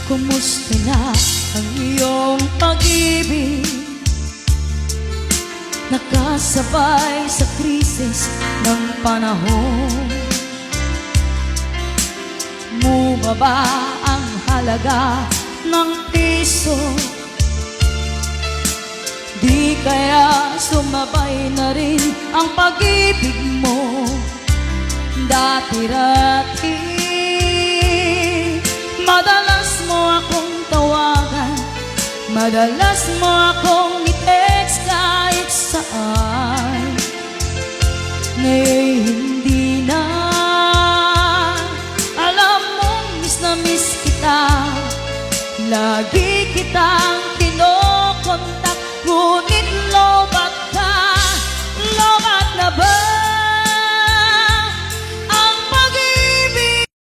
Kumusta na ang iyong pag-ibig? Nakasabay sa krisis ng panahon. Bumaba ang halaga ng piso. Di kaya sumabay na rin ang pag-ibig mo? Dati-dati madalas mo akong tawagan, madalas mo akong i-text kahit saan. Ngayon hindi na. Alam mo, miss na miss kita, lagi kitang